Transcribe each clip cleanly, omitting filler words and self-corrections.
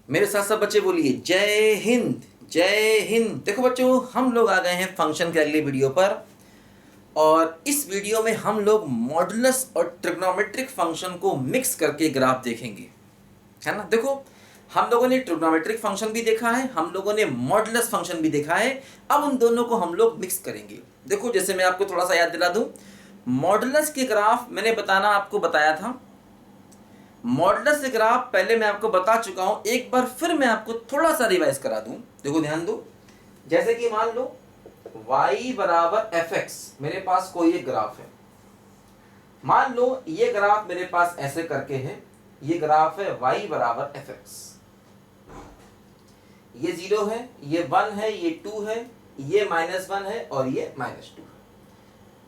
मेरे साथ सब बच्चे बोलिए जय हिंद जय हिंद। देखो बच्चों, हम लोग आ गए हैं फंक्शन के अगले वीडियो पर, और इस वीडियो में हम लोग मॉडुलस और ट्रिग्नोमेट्रिक फंक्शन को मिक्स करके ग्राफ देखेंगे, है ना। देखो, हम लोगों ने ट्रिग्नोमेट्रिक फंक्शन भी देखा है, हम लोगों ने मॉडुलस फंक्शन भी देखा है। अब उन दोनों को हम लोग मिक्स करेंगे। देखो, जैसे मैं आपको थोड़ा सा याद दिला दूं, मॉडुलस के ग्राफ मैंने आपको बताया था। मॉडुलस के ग्राफ पहले मैं आपको बता चुका हूं, एक बार फिर मैं आपको थोड़ा सा रिवाइज करा दूं। देखो ध्यान दो, जैसे कि मान लो y बराबर fx, मेरे पास कोई एक ग्राफ है। मान लो ये ग्राफ मेरे पास ऐसे करके है, ये ग्राफ है y बराबर fx। ये 0 है, ये 1 है, ये 2 है, ये -1 है और ये -2 है।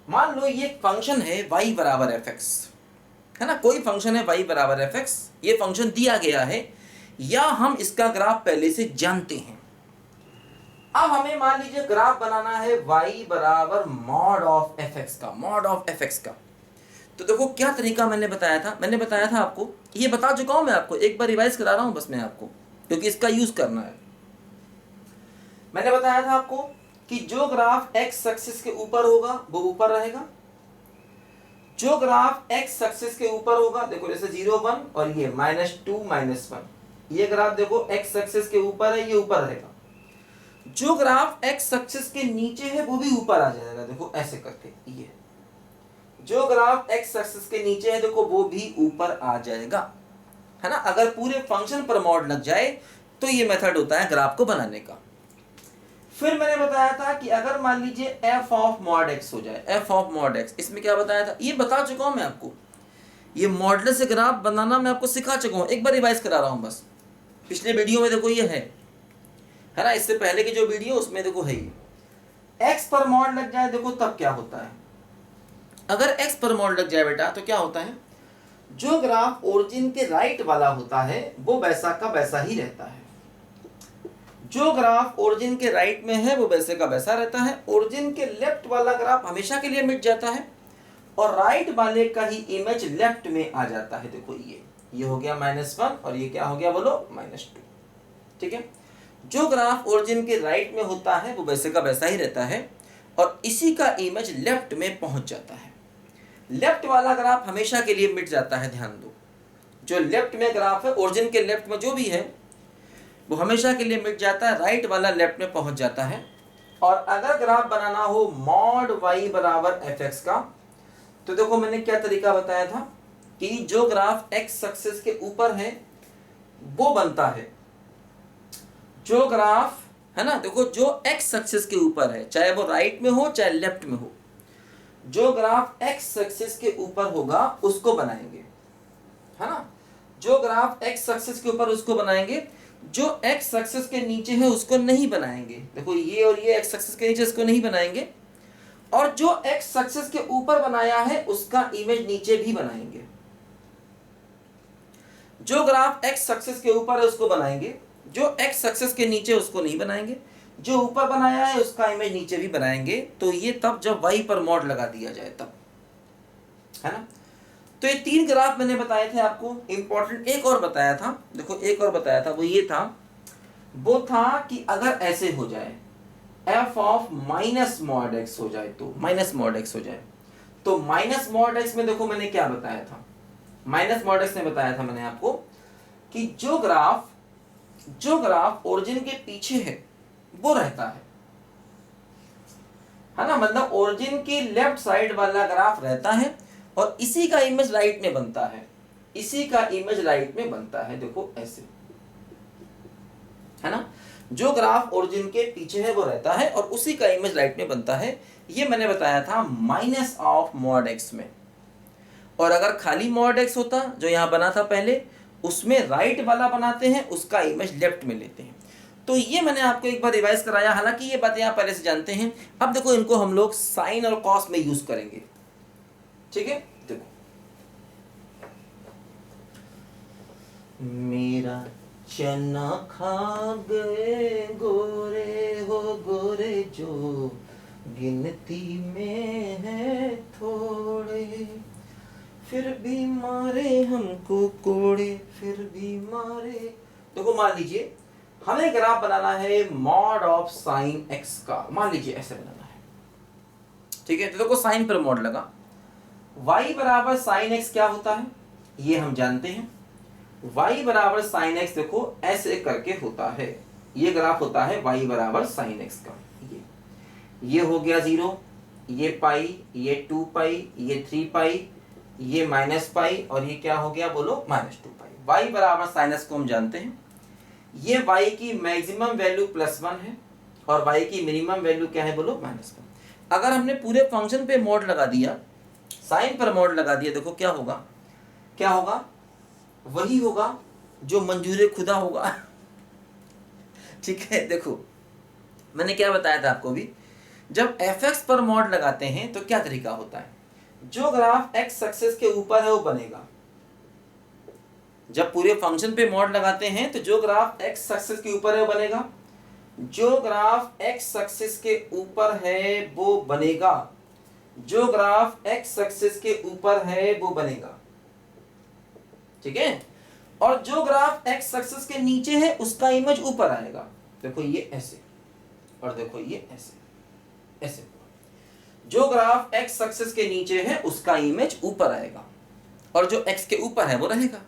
मान लो ये फंक्शन है y बराबर fx, है ना। कोई फंक्शन है y बराबर fx, ये फंक्शन दिया गया है या हम इसका ग्राफ पहले से जानते हैं। अब हमें मान लीजिए ग्राफ बनाना है y बराबर मॉड ऑफ fx का, मॉड ऑफ fx का। तो देखो क्या तरीका मैंने बताया था आपको, ये बता चुका हूं मैं आपको, एक बार रिवाइज करा रहा हूं बस मैं आपको, क्योंकि इसका यूज करना है। मैंने बताया था आपको कि जो ग्राफ x एक्सिस के ऊपर होगा वो ऊपर रहेगा, जो ग्राफ x एक्सिस के ऊपर होगा, देखो जैसे 0 1 और ये -2 -1, ये ग्राफ देखो x एक्सिस के ऊपर है, ये ऊपर रहेगा। जो ग्राफ x एक्सिस के नीचे है वो भी ऊपर आ जाएगा, देखो ऐसे करके। ये जो ग्राफ x एक्सिस के नीचे है देखो वो भी ऊपर आ जाएगा, है ना। अगर पूरे फंक्शन पर मॉड लग जाए तो ये मेथड होता है ग्राफ को बनाने का। फिर मैंने बताया था कि अगर मान लीजिए f ऑफ मॉड x हो जाए, f ऑफ मॉड x, इसमें क्या बताया था, ये बता चुका हूं मैं आपको। ये मॉडुलस से ग्राफ बनाना मैं आपको सिखा चुका हूं, एक बार रिवाइज करा रहा हूं बस। पिछले वीडियो में देखो ये है ना, इससे पहले की जो वीडियो उसमें देखो है ये। x पर मॉड लग जाए देखो तब क्या होता है। अगर x पर मॉड लग जाए बेटा तो क्या होता है, जो ग्राफ ओरिजिन के राइट वाला होता है वो वैसा का वैसा ही रहता है। जो ग्राफ ओरिजिन के राइट में है वो वैसे का वैसा रहता है। ओरिजिन के लेफ्ट वाला ग्राफ हमेशा के लिए मिट जाता है और राइट वाले का ही इमेज लेफ्ट में आ जाता है। देखो ये हो गया -1 और ये क्या हो गया बोलो, -2। ठीक है, जो ग्राफ ओरिजिन के राइट में होता है वो वैसे का वैसा ही रहता है और इसी का इमेज लेफ्ट में पहुंच जाता है। लेफ्ट वाला ग्राफ हमेशा के लिए मिट जाता है, ध्यान दो। जो लेफ्ट में ग्राफ है, ओरिजिन के लेफ्ट में जो भी है वो हमेशा के लिए मिट जाता है, राइट वाला लेफ्ट में पहुंच जाता है। और अगर ग्राफ बनाना हो मॉड y बराबर fx का, तो देखो मैंने क्या तरीका बताया था कि जो ग्राफ x एक्सिस के ऊपर है वो बनता है, जो ग्राफ है ना, देखो जो x एक्सिस के ऊपर है, चाहे वो राइट में हो चाहे लेफ्ट में हो, जो ग्राफ x एक्सिस के ऊपर होगा उसको बनाएंगे, है ना। जो ग्राफ x एक्सिस के ऊपर उसको बनाएंगे, जो x एक्सिस के नीचे है उसको नहीं बनाएंगे। देखो ये और ये x एक्सिस के नीचे इसको नहीं बनाएंगे, और जो x एक्सिस के ऊपर बनाया है उसका इमेज नीचे भी बनाएंगे। जो ग्राफ x एक्सिस के ऊपर है उसको बनाएंगे, जो x एक्सिस के नीचे उसको नहीं बनाएंगे, जो ऊपर बनाया है उसका इमेज नीचे भी बनाएंगे। तो ये तब जब y पर मॉड लगा दिया जाए तब, है ना। तो ये 3 ग्राफ मैंने बताए थे आपको। इंपॉर्टेंट एक और बताया था, देखो एक और बताया था, वो था कि अगर ऐसे हो जाए f of minus mod x हो जाए, तो माइनस मॉड x हो जाए, तो माइनस मॉड x में देखो मैंने क्या बताया था, माइनस मॉड x में बताया था मैंने आपको कि जो ग्राफ ओरिजिन के पीछे है वो रहता है ना। मतलब ओरिजिन की लेफ्ट साइड वाला ग्राफ रहता है और इसी का इमेज राइट में बनता है, इसी का इमेज राइट में बनता है, देखो ऐसे, है ना। जो ग्राफ ओरिजिन के पीछे है वो रहता है और उसी का इमेज राइट में बनता है। ये मैंने बताया था माइनस ऑफ मॉड x में। और अगर खाली मॉड x होता जो यहां बना था पहले, उसमें राइट वाला बनाते हैं, उसका इमेज लेफ्ट में लेते हैं। तो ये मैंने आपको एक बार रिवाइज कराया, हालांकि ये बातें आप पहले से जानते हैं। अब देखो इनको हम लोग साइन और कॉस में यूज करेंगे, ठीक है। देखो, मेरा चना खा गए गोरे हो गोरे, जो गिनती में है थोड़े, फिर भी मारे हमको कोड़े, फिर भी मारे देखो मान लीजिए हमें ग्राफ बनाना है मॉड ऑफ साइन एक्स का, मान लीजिए ऐसे बनाना है, ठीक है। तो देखो साइन पर मॉड लगा, y बराबर साइन एक्स क्या होता है ये हम जानते हैं, y बराबर साइन एक्स देखो ऐसे करके होता है, ये ग्राफ होता है y बराबर साइन एक्स का। ये हो गया 0, ये पाई, ये 2 पाई, ये 3 पाई, ये माइनस पाई, और ये क्या हो गया बोलो -2 पाई। y बराबर साइन एक्स को हम जानते हैं, ये y की मैक्सिमम वैल्यू +1 है और y की मिनिमम वैल्यू क्या है बोलो -1। अगर हमने पूरे फंक्शन पे मॉड लगा दिया, साइन पर मॉड लगा दिया, देखो क्या होगा, क्या होगा, वही होगा जो मंजूर खुदा होगा ठीक है। देखो मैंने क्या बताया था आपको भी, जब fx पर मॉड लगाते हैं तो क्या तरीका होता है, जो ग्राफ x एक्सिस के ऊपर है वो बनेगा। जब पूरे फंक्शन पे मॉड लगाते हैं तो जो ग्राफ x एक्सिस के ऊपर है वो बनेगा, जो ग्राफ x एक्सिस के ऊपर है वो बनेगा, जो ग्राफ x एक्सिस के ऊपर है वो बनेगा, ठीक है। और जो ग्राफ x एक्सिस के नीचे है उसका इमेज ऊपर आएगा। देखो ये ऐसे, और देखो ये ऐसे ऐसे, जो ग्राफ x एक्सिस के नीचे है उसका इमेज ऊपर आएगा और जो x के ऊपर है वो रहेगा,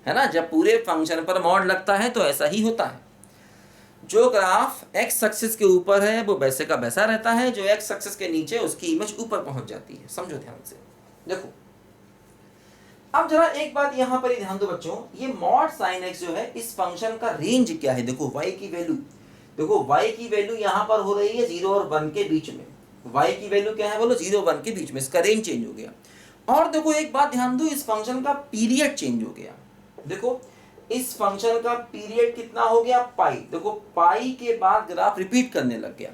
है ना। जब पूरे फंक्शन पर मॉड लगता है तो ऐसा ही होता है, जो ग्राफ x एक्सिस के ऊपर है वो वैसे का वैसा रहता है, जो x एक्सिस के नीचे उसकी इमेज ऊपर पहुंच जाती है। समझो ध्यान से। देखो अब जरा एक बात यहां पर ही ध्यान दो बच्चों, ये मॉड साइन x जो है इस फंक्शन का रेंज क्या है। देखो y की वैल्यू, देखो y की वैल्यू यहां पर हो रही है 0 और 1 के बीच में, y की वैल्यू क्या है बोलो 0 1 के बीच में, इसका रेंज चेंज हो गया। और देखो एक बात ध्यान दो, इस फंक्शन का पीरियड चेंज हो गया। देखो इस फंक्शन का पीरियड कितना हो गया पाई, देखो पाई के बाद ग्राफ रिपीट करने लग गया।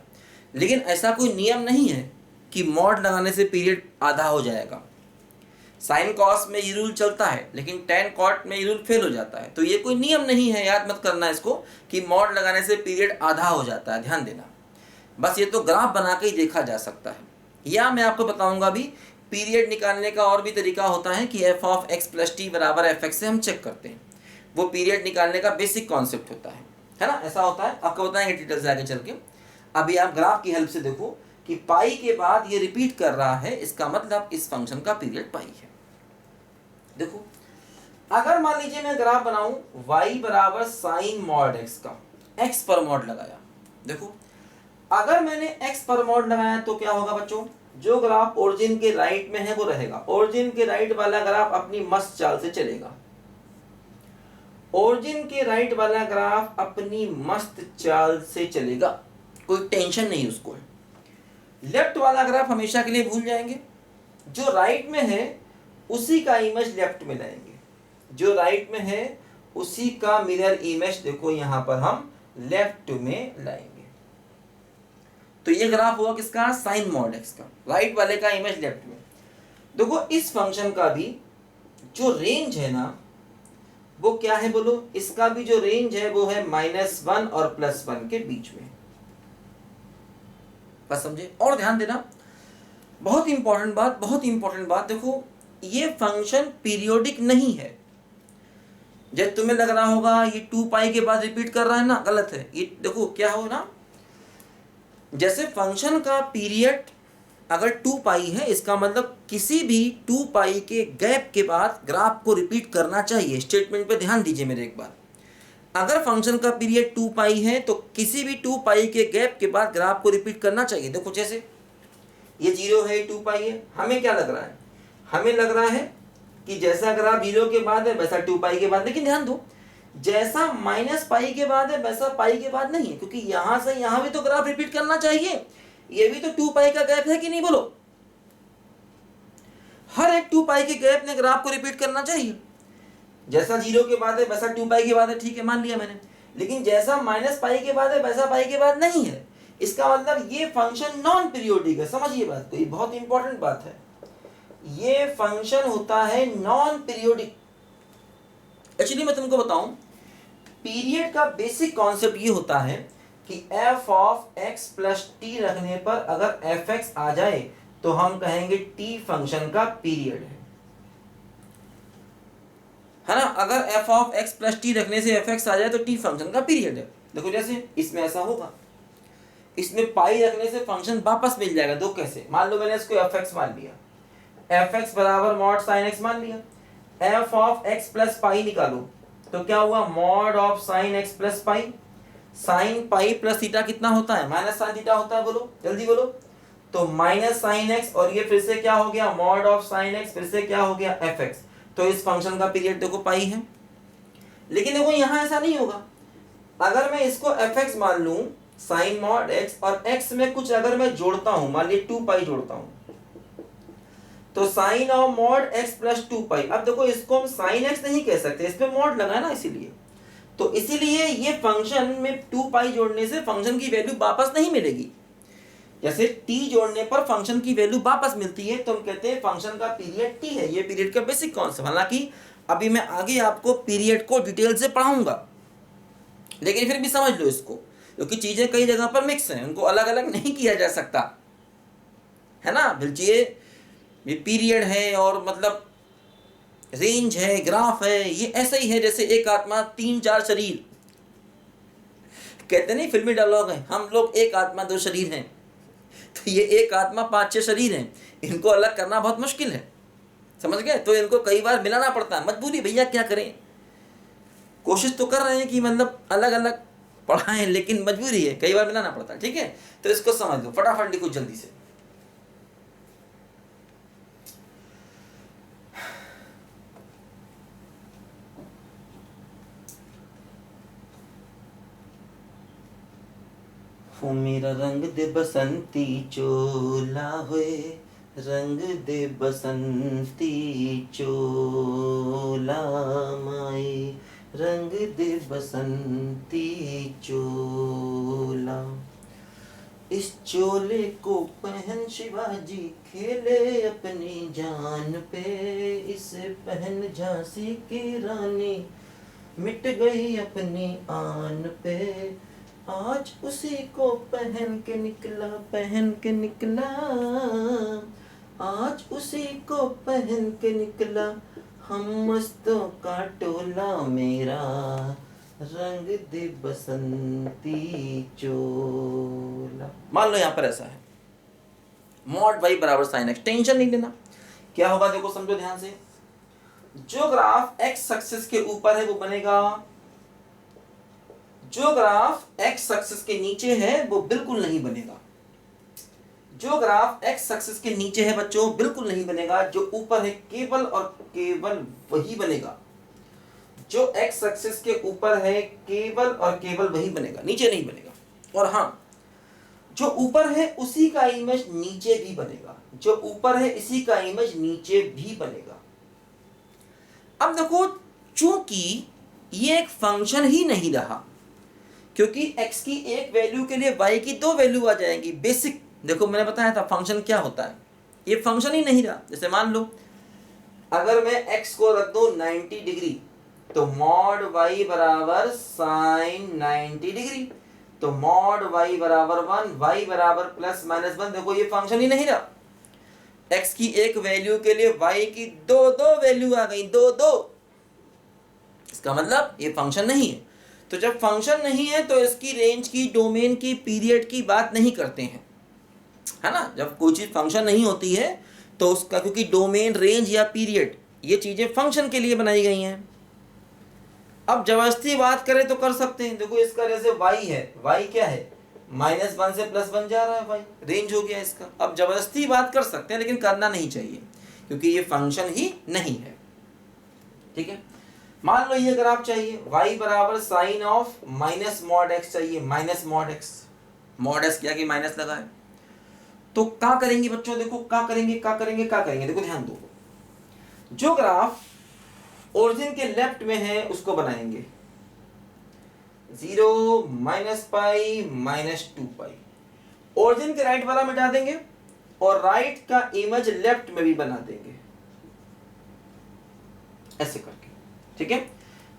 लेकिन ऐसा कोई नियम नहीं है कि मॉड लगाने से पीरियड आधा हो जाएगा। साइन कॉस में ये रूल चलता है लेकिन टेन कॉट में ये रूल फेल हो जाता है, तो ये कोई नियम नहीं है, याद मत करना इसको कि मॉड लगाने से पीरियड आधा हो जाता है, ध्यान देना। बस ये तो ग्राफ बना के ही देखा जा सकता है, या मैं आपको बताऊंगा भी पीरियड निकालने का और भी तरीका होता है कि f of x plus T बराबर एफ एक्स से हम चेक करते हैं। वो पीरियड निकालने का बेसिक कॉन्सेप्ट होता है ना, ऐसा होता है, आपको बताएंगे डिटेल से आगे चल के। अभी आप ग्राफ की हेल्प से देखो कि पाई के बाद ये रिपीट कर रहा है, इसका मतलब इस फंक्शन का पीरियड पाई है। देखो अगर मान लीजिए मैं ग्राफ बनाऊं y बराबर साइन मॉड x का, x पर मॉड लगाया। देखो अगर मैंने x पर मॉड लगाया तो क्या होगा बच्चों, जो ग्राफ ओरिजिन के राइट में है वो रहेगा, ओरिजिन के राइट वाला ग्राफ अपनी मस्त चाल से चलेगा, ओरिजिन के राइट वाला ग्राफ अपनी मस्त चाल से चलेगा, कोई टेंशन नहीं उसको। लेफ्ट वाला ग्राफ हमेशा के लिए भूल जाएंगे, जो राइट में है उसी का इमेज लेफ्ट में लाएंगे, जो राइट में है उसी का मिरर इमेज देखो यहां पर हम लेफ्ट में लाएंगे। तो ये ग्राफ हुआ किसका, साइन मॉड एक्स का, राइट वाले का इमेज लेफ्ट में। देखो इस फंक्शन का भी जो रेंज है ना वो क्या है बोलो, इसका भी जो रेंज है वो है -1 और +1 के बीच में, बस समझे। और ध्यान देना बहुत इंपॉर्टेंट बात, बहुत इंपॉर्टेंट बात, देखो ये फंक्शन पीरियोडिक नहीं है। जब तुम्हें लग रहा होगा ये 2 पाई के बाद रिपीट कर रहा है ना, गलत है। ये देखो क्या हो ना, जैसे फंक्शन का पीरियड अगर 2 पाई है, इसका मतलब किसी भी 2 पाई के गैप के बाद ग्राफ को रिपीट करना चाहिए। स्टेटमेंट पे ध्यान दीजिए मेरे एक बार, अगर फंक्शन का पीरियड 2 पाई है तो किसी भी 2 पाई के गैप के बाद ग्राफ को रिपीट करना चाहिए। देखो जैसे ये 0 है, 2 पाई है, हमें क्या लग रहा है, हमें लग रहा है कि जैसा ग्राफ 0 के बाद है वैसा 2 पाई के बाद, लेकिन ध्यान दो जैसा -पाई के बाद है वैसा पाई के बाद नहीं है, क्योंकि यहां से यहां भी तो ग्राफ रिपीट करना चाहिए, ये भी तो 2 पाई का गैप है कि नहीं बोलो, हर एक 2 पाई के गैप ने ग्राफ को रिपीट करना चाहिए। जैसा 0 के बाद है वैसा 2 पाई के बाद है, ठीक है मान लिया मैंने, लेकिन जैसा -पाई के बाद है वैसा पाई के बाद नहीं है, इसका मतलब ये फंक्शन नॉन पीरियोडिक है। समझिए बात को, ये बहुत इंपॉर्टेंट बात है, ये फंक्शन होता है नॉन पीरियोडिक। एक्चुअली मैं तुमको बताऊं, पीरियड का बेसिक कॉन्सेप्ट ये होता है कि f of x plus T रखने पर अगर fx आ जाए तो हम कहेंगे t फंक्शन का पीरियड है। है ना। अगर F of x plus T रखने से एफ एक्स आ जाए तो टी फंक्शन का पीरियड है। देखो जैसे इसमें ऐसा होगा, इसमें पाई रखने से फंक्शन वापस मिल जाएगा। दो कैसे, मान लो मैंने इसको एफ एक्स मान लिया, एफ एक्स बराबर मॉड साइन एक्स मान लिया, F of x plus pi निकालो तो क्या हुआ, mod of sine x plus pi. Sine pi plus theta कितना होता है, माइनस साइन थीटा होता है, बोलो जल्दी बोलो। तो माइनस साइन एक्स और ये फिर से क्या हो गया, मॉड ऑफ साइन एक्स, फिर से क्या हो गया, एफ एक्स। तो इस फंक्शन का पीरियड देखो पाई है। लेकिन देखो यहां ऐसा नहीं होगा, अगर मैं इसको एफ एक्स मान लूं साइन मॉड एक्स और एक्स में कुछ अगर मैं जोड़ता हूं, मान लीजिए 2 पाई जोड़ता हूं, तो sine of mod x plus 2 pi. अब देखो इसको हम साइन एक्स नहीं कह सकते, इस पे मॉड लगा है ना, इसीलिए। तो इसीलिए ये फंक्शन में 2 पाई जोड़ने से फंक्शन की वैल्यू वापस नहीं मिलेगी। जैसे t जोड़ने पर फंक्शन की वैल्यू वापस मिलती है, तो हम कहते हैं फंक्शन का पीरियड t है। ये पीरियड का बेसिक कॉन्सेप्ट। हालांकि अभी मैं आगे आपको पीरियड को डिटेल से पढ़ाऊंगा, लेकिन फिर भी समझ लो इसको, क्योंकि चीजें कई जगह पर मिक्स हैं, उनको अलग अलग नहीं किया जा सकता, है ना। बिल्कुल ये पीरियड है और मतलब रेंज है, ग्राफ है, ये ऐसा ही है जैसे एक आत्मा 3-4 शरीर। कहते नहीं फिल्मी डायलॉग है, हम लोग एक आत्मा 2 शरीर हैं। तो ये एक आत्मा 5-6 शरीर हैं, इनको अलग करना बहुत मुश्किल है, समझ गए। तो इनको कई बार मिलाना पड़ता है, मजबूरी भैया, क्या करें। कोशिश तो कर रहे हैं कि मतलब अलग अलग पढ़ाएं, लेकिन मजबूरी है, कई बार मिलाना पड़ता है, ठीक है। तो इसको समझ लो, फटाफट लिखो जल्दी से। ओ मेरा रंग दे बसंती चोला होए, रंग दे बसंती चोला माए, रंग दे बसंती चोला। इस चोले को पहन शिवाजी खेले अपनी जान पे, इसे पहन झांसी की रानी मिट गई अपनी आन पे। आज उसी को पहन के निकला, पहन के निकला, आज उसी को पहन के निकला, हम मस्तों का टोला, मेरा रंग दे बसंती चोला। मान लो यहां पर ऐसा है, मॉड वाई बराबर साइन एक्स, टेंशन नहीं लेना। क्या होगा देखो, समझो ध्यान से। जो ग्राफ एक्स एक्सिस के ऊपर है वो बनेगा, जो ग्राफ एक्स एक्सिस के नीचे है वो बिल्कुल नहीं बनेगा। जो ग्राफ एक्स एक्सिस के नीचे है बच्चों बिल्कुल नहीं बनेगा, जो ऊपर है केवल और केवल वही बनेगा। जो एक्स एक्सिस के ऊपर है केवल और केवल वही बनेगा, नीचे नहीं बनेगा। और हाँ, जो ऊपर है उसी का इमेज नीचे भी बनेगा, जो ऊपर है इसी का इमेज नीचे भी बनेगा। अब देखो, चूंकि ये एक फंक्शन ही नहीं रहा, क्योंकि x की एक वैल्यू के लिए y की 2 वैल्यू आ जाएंगी। बेसिक देखो, मैंने बताया था फंक्शन क्या होता है, ये फंक्शन ही नहीं रहा। जैसे मान लो अगर मैं x को रख दूं 90 डिग्री, तो मॉड y बराबर साइन 90 डिग्री, तो मॉड y बराबर 1, y बराबर प्लस माइनस 1। देखो ये फंक्शन ही नहीं रहा, x की एक वैल्यू के लिए y की 2 वैल्यू आ गई, 2। इसका मतलब ये फंक्शन नहीं है। तो जब फंक्शन नहीं है तो इसकी रेंज की, डोमेन की, पीरियड की बात नहीं करते हैं, है ना। जब कोई चीज फंक्शन नहीं होती है तो उसका, क्योंकि डोमेन, रेंज या पीरियड ये चीजें फंक्शन के लिए बनाई गई हैं। अब जबरदस्ती बात करें तो कर सकते हैं। देखो इसका जैसे y है, y क्या है, -1 से +1 जा रहा है, y रेंज हो गया इसका। अब जबरदस्ती बात कर सकते हैं, लेकिन करना नहीं चाहिए, क्योंकि ये फंक्शन ही नहीं है, ठीक है। मान लो ये ग्राफ चाहिए, y बराबर sine of minus mod x चाहिए, minus mod x। Mod x क्या कि माइनस लगा है, तो क्या करेंगे बच्चों, देखो क्या करेंगे, देखो ध्यान दो। जो ग्राफ ओरिजिन के लेफ्ट में है उसको बनाएंगे 0, -पाई, -2 पाई। ओरिजिन के राइट वाला मिटा देंगे और राइट का इमेज लेफ्ट में भी बना देंगे, ऐसे करके, ठीक है।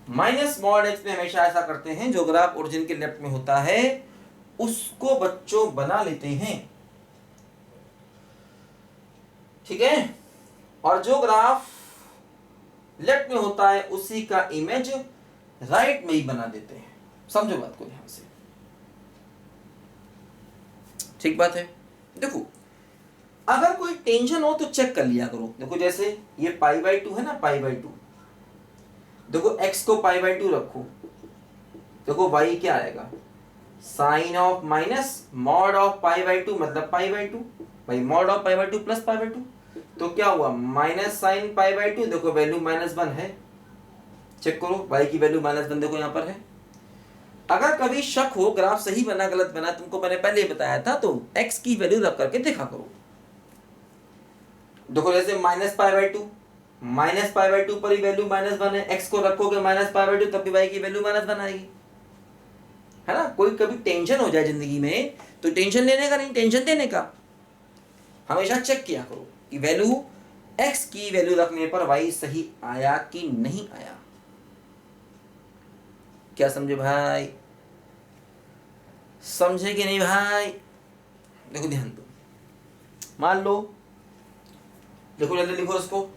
माइनस मॉड एक्स में हमेशा ऐसा करते हैं, जो ग्राफ ओरिजिन के लेफ्ट में होता है उसको बच्चों बना लेते हैं, ठीक है। और जो ग्राफ लेफ्ट में होता है उसी का इमेज राइट में ही बना देते हैं। समझो बात को ध्यान से, ठीक बात है। देखो अगर कोई टेंशन हो तो चेक कर लिया करो। देखो जैसे ये पाई बाई टू है ना, पाई बाई टू, देखो x को पाई बाई टू रखो, देखो y क्या आएगा, sine of minus mod of pi by two मतलब पाई बाई टू, भाई mod of pi by two plus pi by two, तो क्या हुआ minus sine pi by two, देखो वैल्यू -1 है, चेक करो y की वैल्यू -1 देखो यहाँ पर है। अगर कभी शक हो ग्राफ सही बना गलत बना, तुमको मैंने पहले ही बताया था, तो x की वैल्यू रख करके देखा करो। देखो जैसे माइनस पाई बाई टू पर ही वैल्यू -1 है, x को रखोगे माइनस पाई बाई टू तब भी y की वैल्यू -1 आएगी, है ना। कोई कभी टेंशन हो जाए जिंदगी में तो टेंशन लेने का नहीं, टेंशन देने का। हमेशा चेक किया करो कि वैल्यू x की वैल्यू रखने पर y सही आया कि नहीं आया। क्या समझे भाई, समझे कि नहीं भाई? देखो ध्यान दो, मान लो, देखो जल्दी लिखो इसको,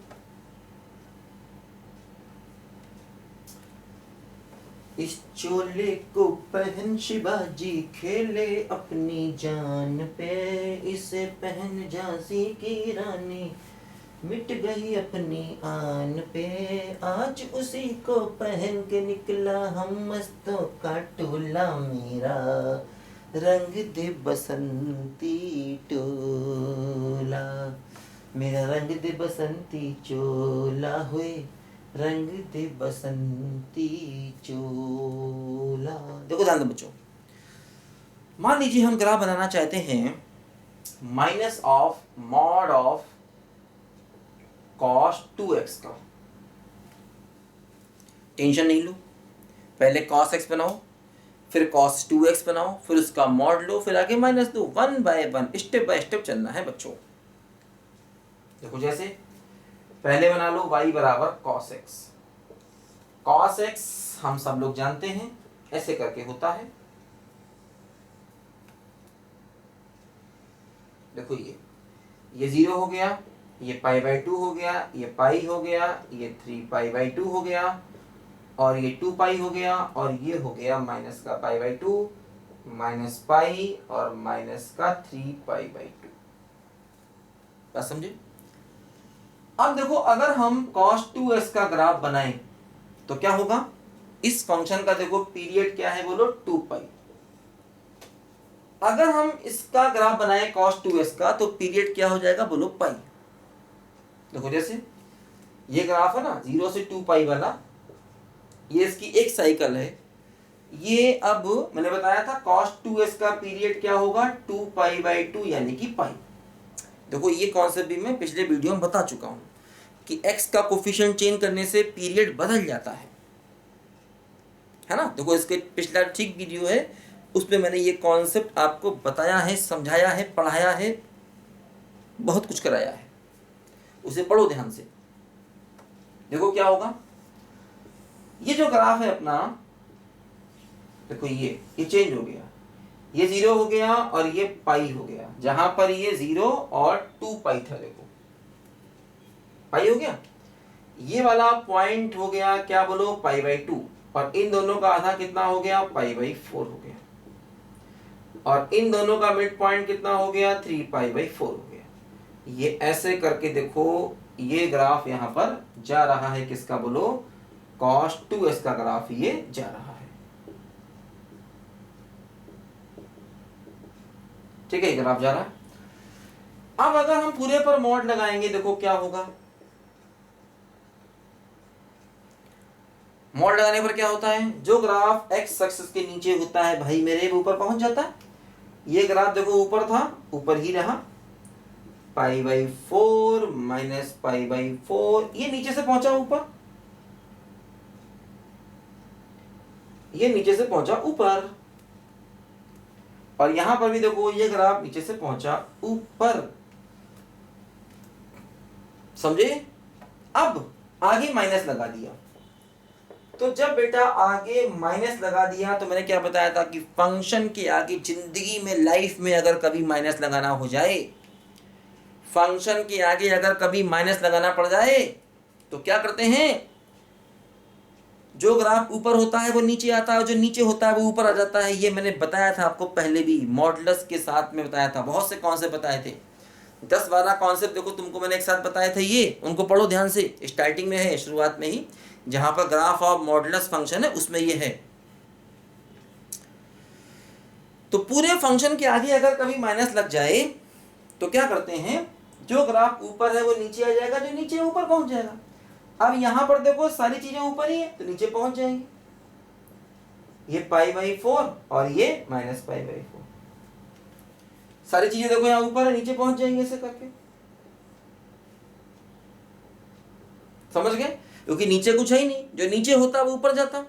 इस चोले को पहन शिवाजी खेले अपनी जान पे, इसे पहन झांसी की रानी मिट गई अपनी आन पे, आज उसी को पहन के निकला हम मस्तों का टोला, मेरा रंग दे बसंती टोला, मेरा रंग दे बसंती चोला हुए, रंग दे बसंती चोला। देखो ध्यान दो बच्चों, मान लीजिए हम ग्राफ बनाना चाहते हैं minus of mod of cos 2x का। टेंशन नहीं लो, पहले cos x बनाओ, फिर cos 2x बनाओ, फिर उसका मॉड लो, फिर आगे माइनस दो, 1 बाय 1 स्टेप बाय स्टेप चलना है बच्चों। देखो जैसे पहले बना लो y बराबर cos x। cos x हम सब लोग जानते हैं ऐसे करके होता है, देखो ये 0 हो गया, ये पाई बाई 2 हो गया, ये पाई हो गया, ये 3 पाई बाई 2 हो गया, और ये 2 पाई हो गया, और ये हो गया माइनस का पाई बाई 2 माइनस पाई और माइनस का 3 पाई बाई 2। बात समझे? अब देखो अगर हम cos 2x का ग्राफ बनाएं तो क्या होगा, इस फंक्शन का देखो पीरियड क्या है बोलो 2 पाई। अगर हम इसका ग्राफ बनाएं cos 2x का तो पीरियड क्या हो जाएगा बोलो पाई। देखो जैसे ये ग्राफ है ना 0 से 2 पाई वाला, ये इसकी एक साइकिल है। ये अब मैंने बताया था cos 2x का पीरियड क्या होगा 2 पाई बाई 2 यानी कि पाई। देखो ये कॉन्सेप्ट भी मैं पिछले वीडियो में बता चुका हूं कि x का कोफिशिएंट चेंज करने से पीरियड बदल जाता है ना। देखो इसके पिछला ठीक वीडियो है, उसमें मैंने ये कॉन्सेप्ट आपको बताया है, समझाया है, पढ़ाया है, बहुत कुछ कराया है, उसे पढ़ो ध्यान से। देखो क्या होगा, ये जो ग्राफ है अपना, देखो ये चेंज हो गया, ये 0 हो गया और ये पाई हो गया, जहां पर ये 0 और 2 पाई था, देखो पाई हो गया। ये वाला पॉइंट हो गया क्या बोलो पाई बाई 2, और इन दोनों का आधा कितना हो गया पाई बाई 4 हो गया, और इन दोनों का मिड पॉइंट कितना हो गया 3 पाई बाई 4 हो गया। ये ऐसे करके देखो ये ग्राफ यहां पर जा रहा है, किसका बोलो cos 2x का ग्राफ ये जा रहा है, ठीक है, ये ग्राफ जा रहा है। अब अगर हम पूरे पर मॉड लगाएंगे देखो क्या होगा, मॉड लगाने पर क्या होता है, जो ग्राफ x एक्सिस के नीचे होता है भाई मेरे ऊपर पहुंच जाता है। ये ग्राफ देखो ऊपर था, ऊपर ही रहा, pi by 4 minus pi by 4, ये नीचे से पहुंचा ऊपर, ये नीचे से पहुंचा ऊपर, और यहां पर भी देखो ये ग्राफ नीचे से पहुंचा ऊपर, समझे। अब आगे माइनस लगा दिया, तो जब बेटा आगे माइनस लगा दिया तो मैंने क्या बताया था कि फंक्शन के आगे जिंदगी में लाइफ में अगर कभी माइनस लगाना हो जाए, फंक्शन के आगे अगर कभी माइनस लगाना पड़ जाए तो क्या करते हैं, जो ग्राफ ऊपर होता है वो नीचे आता है, जो नीचे होता है वो ऊपर आ जाता है। ये मैंने बताया था आपको पहले भी, मॉडुलस के साथ में बताया था, बहुत से कॉन्सेप्ट बताए थे, 10-12 कॉन्सेप्ट देखो तुमको मैंने एक साथ बताए थे। ये उनको पढ़ो ध्यान से, स्टार्टिंग में है, शुरुआत में ही, जहां पर ग्राफ ऑफ मॉडुलस फंक्शन है उसमें ये है। तो पूरे फंक्शन के आगे अगर कभी माइनस लग जाए तो क्या करते हैं, जो ग्राफ ऊपर है वो नीचे आ जाएगा, जो नीचे ऊपर पहुंच जाएगा। अब यहां पर देखो सारी चीजें ऊपर ही है तो नीचे पहुंच जाएंगी, ये π/4 और ये -π/4, सारी चीजें देखो यहाँ ऊपर है, नीचे पहुंच जाएंगे ऐसे करके, समझ गए? क्योंकि नीचे कुछ है ही नहीं, जो नीचे होता वो ऊपर जाता।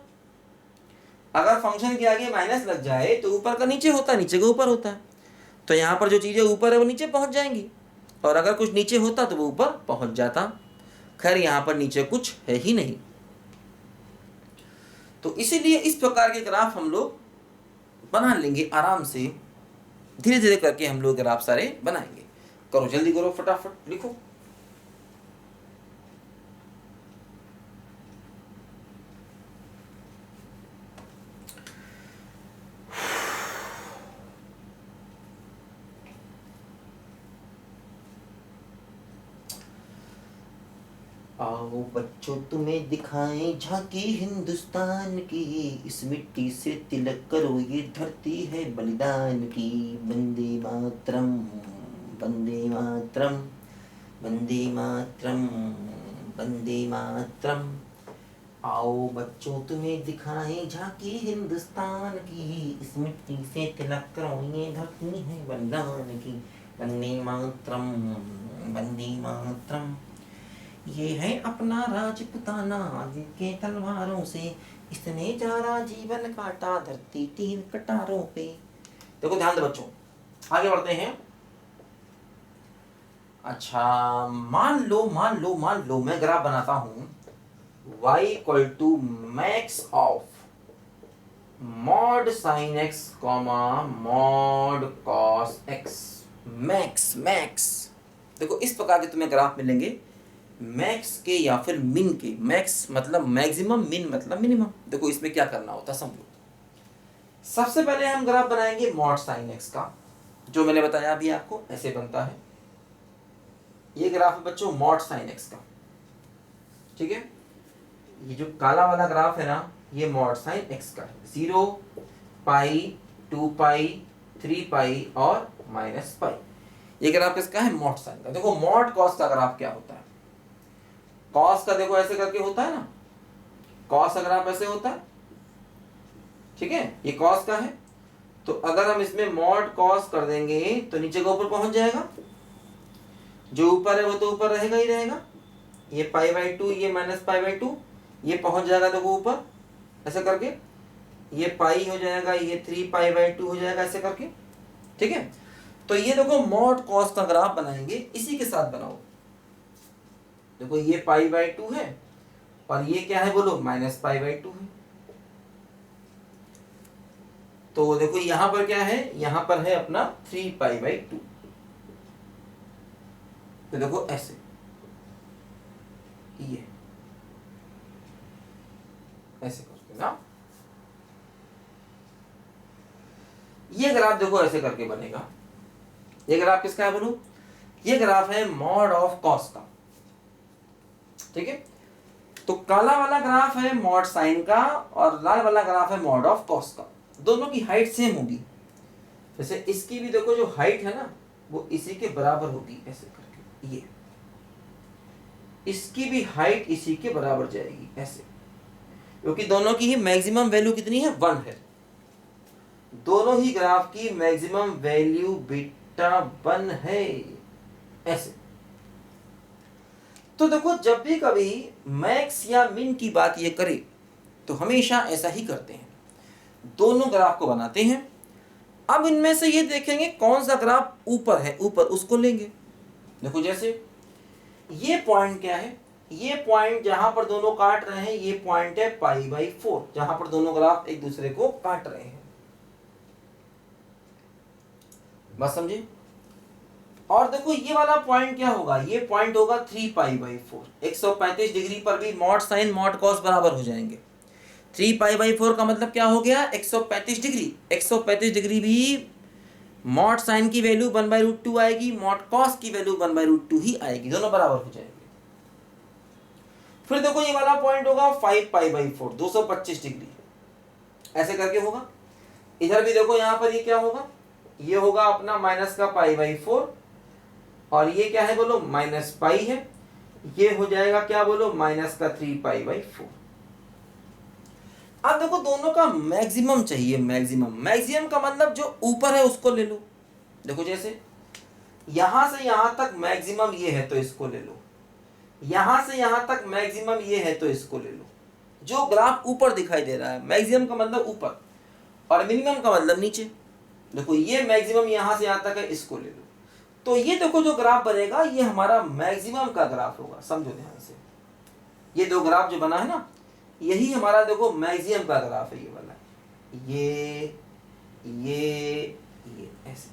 अगर फंक्शन के आगे माइनस लग जाए तो ऊपर का नीचे होता, नीचे का ऊपर होता है, तो यहाँ पर जो चीजें ऊपर है वो नीचे पहुंच जाएंगी, और अगर कुछ नीचे होता तो वो ऊपर पहुंच जाता। खैर यहाँ पर नीचे कुछ है ही नहीं, तो इसीलिए इस प्रकार के ग्राफ हम लोग बना लेंगे आराम से, धीरे धीरे करके हम लोग ग्राफ सारे बनाएंगे। करो जल्दी करो, फटाफट लिखो। आओ बच्चों तुम्हें दिखाएं झांकी हिंदुस्तान की, इस मिट्टी से तिलक करो ये धरती है बलिदान की। वंदे मातरम, वंदे मातरम, वंदे मातरम, वंदे मातरम। आओ बच्चों तुम्हें दिखाएं झांकी हिंदुस्तान की, इस मिट्टी से तिलक करो ये धरती है बलिदान की। वंदे मातरम, वंदे मातरम। ये है अपना राजपुताना, जिनके तलवारों से इसने जारा जीवन काटा, धरती तीर कटारों पे। देखो ध्यान दो बच्चों, आगे बढ़ते हैं। अच्छा मान लो मैं ग्राफ बनाता हूं, y = max of mod sine x, mod cos x, max. देखो इस प्रकार के तुम्हें ग्राफ मिलेंगे, मैक्स के या फिर मिन के। मैक्स मतलब मैक्सिमम, मिन मतलब मिनिमम। देखो इसमें क्या करना होता है समझो। सबसे पहले हम ग्राफ बनाएंगे मॉड साइन x का, जो मैंने बताया अभी आपको, ऐसे बनता है। ये ग्राफ है बच्चों मॉड साइन x का, ठीक है। ये जो काला वाला ग्राफ है ना, ये मॉड साइन x का है। 0, पाई, 2π, 3π और -π। ये ग्राफ किसका है? मॉड साइन का। देखो मॉड कॉस का ग्राफ क्या होता है, कॉस का देखो ऐसे करके होता है ना, कॉस का ग्राफ ऐसे होता है, ठीक है। ये कॉस का है, तो अगर हम इसमें मॉड कॉस कर देंगे तो नीचे का ऊपर पहुंच जाएगा, जो ऊपर है वो तो ऊपर रहेगा ही रहेगा। ये π/2, ये -π/2, ये पहुंच जाएगा देखो ऊपर ऐसे करके, ये पाई हो जाएगा, ये 3π/2 हो जाएगा ऐसे करके, ठीक है। तो ये देखो मॉड कॉस का ग्राफ बनाएंगे, इसी के साथ बनाओ। देखो ये π/2 है और ये क्या है बोलो, -π/2 है। तो देखो यहां पर क्या है, यहां पर है अपना 3π/2। तो देखो ऐसे, ये ऐसे करके ना, ये ग्राफ देखो ऐसे करके बनेगा। ये ग्राफ किसका है बोलो, ये ग्राफ है मॉड ऑफ कॉस का, ठीक है। तो काला वाला ग्राफ है मॉड साइन का और लाल वाला ग्राफ है मॉड ऑफ कॉस का। दोनों की हाइट सेम होगी, जैसे इसकी भी देखो जो हाइट है ना वो इसी के बराबर होगी ऐसे करके, ये इसकी भी हाइट इसी के बराबर जाएगी ऐसे, क्योंकि दोनों की ही मैक्सिमम वैल्यू कितनी है, 1 है। दोनों ही ग्राफ की मैक्सिमम वैल्यू बीटा 1 है ऐसे। तो देखो जब भी कभी मैक्स या मिन की बात ये करे तो हमेशा ऐसा ही करते हैं, दोनों ग्राफ को बनाते हैं। अब इनमें से ये देखेंगे कौन सा ग्राफ ऊपर है, ऊपर उसको लेंगे। देखो जैसे ये पॉइंट क्या है, ये पॉइंट जहां पर दोनों काट रहे हैं, ये पॉइंट है π/4, जहां पर दोनों ग्राफ एक दूसरे को काट रहे हैं। बात समझे? और देखो ये वाला पॉइंट क्या होगा, ये पॉइंट होगा 3π/4। 135 डिग्री पर भी मॉड साइन मॉड कॉस बराबर हो जाएंगे। 3π/4 का मतलब क्या हो गया, 135 डिग्री। 135 डिग्री भी मॉड साइन की वैल्यू 1/√2 आएगी, मॉड कॉस की वैल्यू 1/√2 ही आएगी, दोनों बराबर हो जाएंगे। फिर देखो ये वाला पॉइंट होगा 5π/4, 225 डिग्री, ऐसे करके होगा। इधर भी देखो यहाँ पर ये क्या होगा, ये होगा अपना माइनस का π/4, और ये क्या है बोलो, माइनस पाई है। ये हो जाएगा क्या बोलो, माइनस का 3π/4। अब देखो दोनों का मैक्सिमम चाहिए, मैक्सिमम का मतलब जो ऊपर है उसको ले लो। देखो जैसे यहां से यहां तक मैक्सिमम ये है तो इसको ले लो, यहां से यहां तक मैक्सिमम ये है तो इसको ले लो। जो ग्राफ ऊपर दिखाई दे रहा है, मैक्सिमम का मतलब ऊपर और मिनिमम का मतलब नीचे। देखो ये मैक्सिमम यहां से यहां तक है, इसको ले लो। तो ये देखो जो ग्राफ बनेगा ये हमारा मैक्सिमम का ग्राफ होगा, समझो ध्यान से। ये दो ग्राफ जो बना है ना, यही हमारा देखो मैक्सिमम का ग्राफ है, ये वाला, ये ऐसे।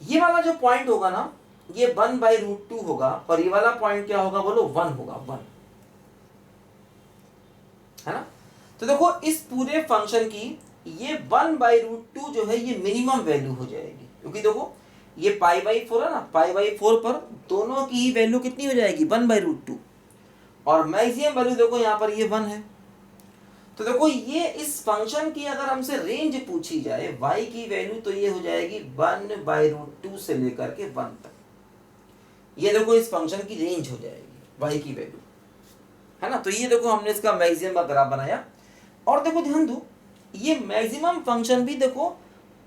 ये वाला जो पॉइंट होगा ना, ये 1/√2 होगा, और ये वाला पॉइंट क्या होगा बोलो, 1 होगा, 1 है ना। तो देखो इस पूरे फंक्शन की ये 1/√2 जो है ये मिनिमम वैल्यू हो जाएगी, क्योंकि देखो ये π/4 है ना, π/4 पर दोनों की वैल्यू कितनी हो जाएगी, 1/√2, और मैक्सिमम वैल्यू देखो यहाँ पर ये 1 है। तो देखो ये इस फंक्शन की अगर हमसे रेंज पूछी जाए y की वैल्यू, तो ये हो जाएगी 1/√2 से लेकर के 1 तक। ये देखो इस फंक्शन की रेंज हो जाएगी y की वैल्यू, है ना। तो ये देखो हमने इसका मैक्सिमम का ग्राफ बनाया। और देखो ध्यान दो, ये मैक्सिमम फंक्शन भी देखो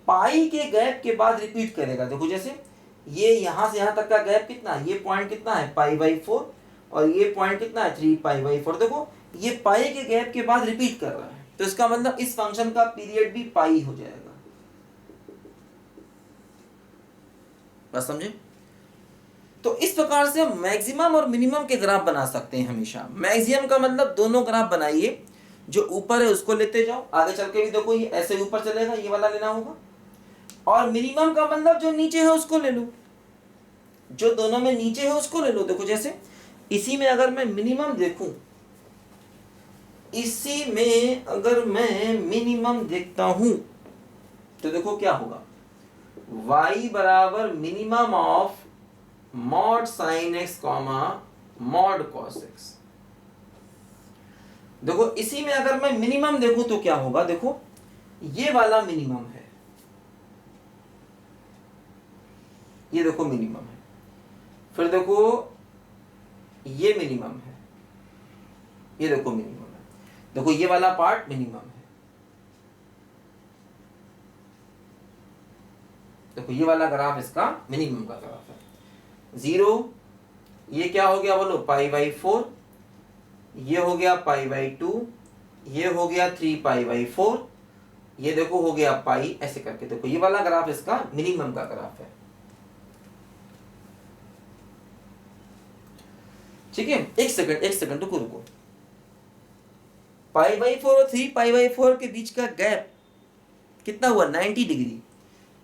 पाई के गैप के बाद रिपीट करेगा। देखो जैसे ये यहां से यहां तक का गैप कितना, ये पॉइंट कितना है π/4, और ये पॉइंट कितना है 3π/4। देखो ये पाई के गैप के बाद रिपीट कर रहा है, तो इसका मतलब इस फंक्शन का पीरियड भी पाई हो जाएगा। बस समझे। तो इस प्रकार से हम मैक्सिमम और मिनिमम के ग्राफ बना सकते हैं हमेशा। मैक्सिमम का मतलब दोनों ग्राफ बनाइए, जो ऊपर है उसको लेते जाओ, आगे चल के भी देखो ये ऐसे ऊपर चलेगा, ये वाला लेना होगा। और मिनिमम का मतलब जो नीचे है उसको ले लो, जो दोनों में नीचे है उसको ले लो। देखो जैसे इसी में अगर मैं मिनिमम देखूं, इसी में अगर मैं मिनिमम देखता हूं, तो देखो क्या होगा, y बराबर minimum of mod sine x comma mod cos x. देखो इसी में अगर मैं मिनिमम देखूं तो क्या होगा, देखो ये वाला मिनिमम है, ये देखो मिनिमम है। फिर देखो ये मिनिमम है, ये देखो मिनिमम है। देखो ये वाला पार्ट मिनिमम है, देखो ये वाला ग्राफ इसका मिनिमम का ग्राफ है। 0, ये क्या हो गया बोलो, π/4, ये हो गया π/2, ये हो गया 3π/4, ये देखो हो गया पाई, ऐसे करके देखो ये वाला ग्राफ इसका मिनिमम का ग्राफ है। ठीक है, एक सेकंड रुको। π/4 और 3π/4 के बीच का गैप कितना हुआ, 90 डिग्री।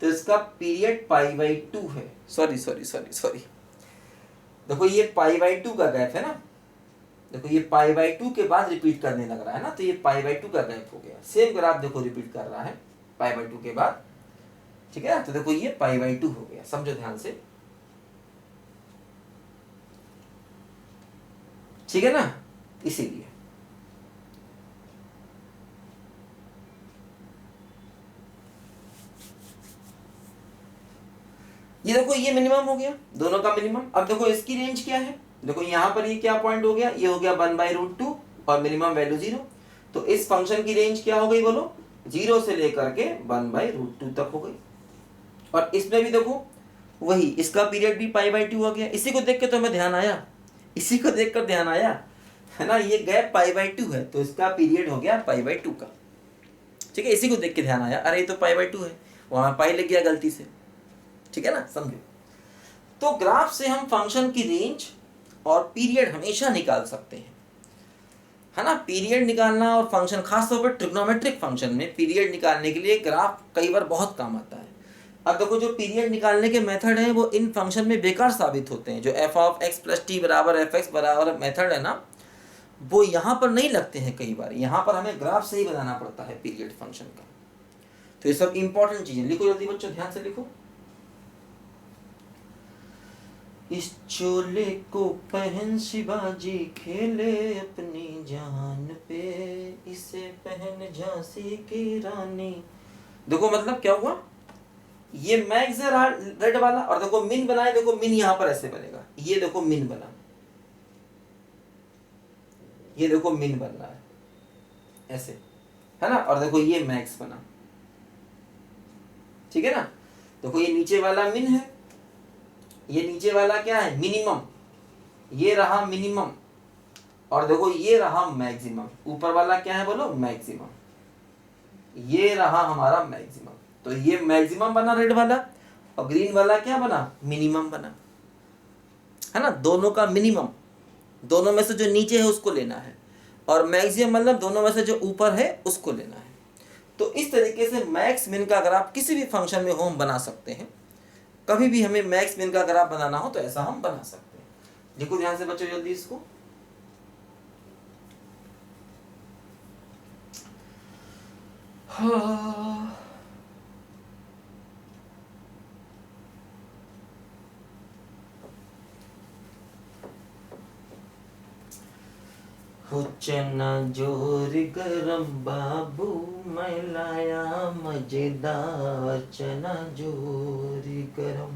तो इसका पीरियड π/2 है। सॉरी, देखो ये π/2 का गैप है ना, देखो ये π/2 के बाद रिपीट करने लग रहा है ना, तो ये π/2 का गैप हो गया। सेम ग्राफ देखो रिपीट कर रहा है π/2 के बाद, ठीक है ना। तो देखो ये π/2 हो गया, समझो ध्यान से, ठीक है ना। इसीलिए ये देखो ये मिनिमम हो गया, दोनों का मिनिमम। अब देखो इसकी रेंज क्या है, देखो यहाँ पर ये क्या पॉइंट हो गया, ये हो गया 1/√2 और मिनिमम वैल्यू 0। तो इस फंक्शन की रेंज क्या हो गई बोलो, 0 से लेकर के 1/√2 तक हो गई। और इसमें भी देखो वही, इसका पीरियड भी π/2 हो गया। इसी को देख के तो हमें ध्यान आया, इसी को देखकर ध्यान आया है ना, ये गैप π/2 है, तो इसका पीरियड हो गया π/2 का। ठीक है, इसी को देख के ध्यान आया, अरे ये तो π/2 है, वहां पाई लग गया गलती से। ठीक है ना, समझो। तो ग्राफ से हम फंक्शन की रेंज और पीरियड हमेशा निकाल सकते हैं, है ना। पीरियड निकालना और फंक्शन, खासतौर पर ट्रिग्नोमेट्रिक फंक्शन में पीरियड निकालने के लिए ग्राफ कई बार बहुत काम आता है। अब देखो जो पीरियड निकालने के मेथड हैं वो इन फंक्शन में बेकार साबित होते हैं। जो F of x plus T बराबर एफ एक्स बराबर मेथड है ना, वो यहाँ पर नहीं लगते हैं। कई बार यहाँ पर हमें ग्राफ सही बनाना पड़ता है पीरियड फंक्शन का। तो ये सब इंपॉर्टेंट चीजें लिखो जल्दी बच्चों, ध्यान से लिखो। इस चोले को पहन शिवाजी खेले अपनी जान पे, इसे पहन झांसी की रानी। देखो मतलब क्या हुआ, ये मैक्स है रेड वाला, और देखो मिन बनाए, देखो मिन यहां पर ऐसे बनेगा, ये देखो मिन बना, ये देखो मिन बन रहा है ऐसे, है ना, और देखो ये मैक्स बना, ठीक है ना। देखो ये नीचे वाला मिन है, ये नीचे वाला क्या है मिनिमम, ये रहा मिनिमम, और देखो ये रहा मैक्सिमम। ऊपर वाला क्या है बोलो मैक्सिमम, ये रहा हमारा मैक्सिमम। तो ये मैक्सिमम बना रेड वाला, और ग्रीन वाला क्या बना मिनिमम बना, है ना। दोनों का मिनिमम, दोनों में से जो नीचे है उसको लेना है, और मैक्सिमम मतलब दोनों में से जो ऊपर है उसको लेना है। तो इस तरीके से मैक्स मिन का अगर आप किसी भी फंक्शन में हो हम बना सकते हैं। कभी भी हमें मैक्स मिन का ग्राफ बनाना हो तो ऐसा हम बना सकते हैं। देखो ध्यान से बच्चों जल्दी इसको। हो चना जोर गरम बाबू मैं लाया मजेदार चना जोर गरम,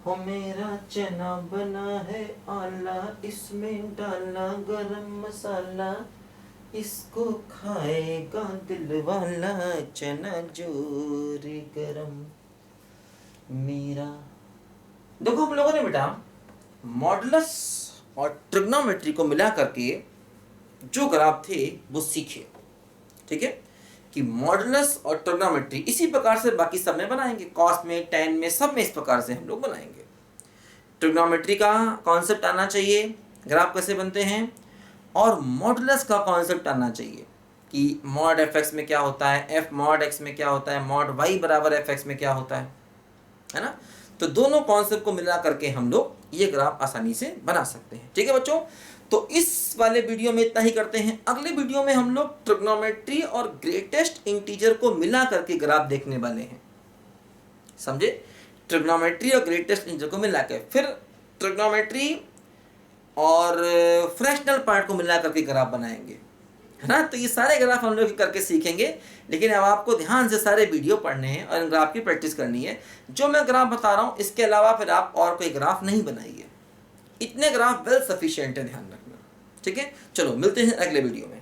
हो मेरा चना बना है आला, इसमें डाला गरम मसाला, इसको खाएगा दिल वाला चना जोर गरम मेरा। देखो हम लोगों ने बेटा मॉडुलस और ट्रिग्नोमेट्री को मिला करके जो ग्राफ थे वो सीखे, ठीक है, कि मॉडुलस और ट्रिग्नोमेट्री इसी प्रकार से बाकी सब में बनाएंगे, कॉस में, टैन में, सब में इस प्रकार से हम लोग बनाएंगे। ट्रिग्नोमेट्री का कॉन्सेप्ट आना चाहिए, ग्राफ कैसे बनते हैं, और मॉडुलस का कॉन्सेप्ट आना चाहिए कि मॉड एफ एक्स में क्या होता है, एफ मॉड एक्स में क्या होता है, मॉड वाई बराबर एफ एक्स में क्या होता है ना। तो दोनों कॉन्सेप्ट को मिला करके हम लोग ये ग्राफ आसानी से बना सकते हैं, ठीक है बच्चों। तो इस वाले वीडियो में इतना ही करते हैं। अगले वीडियो में हम लोग ट्रिग्नोमेट्री और ग्रेटेस्ट इंटीजर को मिला करके ग्राफ देखने वाले हैं, समझे। ट्रिग्नोमेट्री और ग्रेटेस्ट इंटीजर को मिला के फिर ट्रिग्नोमेट्री और फ्रैक्शनल पार्ट को मिला करके ग्राफ बनाएंगे, है ना। तो ये सारे ग्राफ हम लोग करके सीखेंगे, लेकिन अब आपको ध्यान से सारे वीडियो पढ़ने हैं और इन ग्राफ की प्रैक्टिस करनी है। जो मैं ग्राफ बता रहा हूँ इसके अलावा फिर आप और कोई ग्राफ नहीं बनाइए, इतने ग्राफ वेल सफिशिएंट है, ध्यान रखना, ठीक है। चलो मिलते हैं अगले वीडियो में।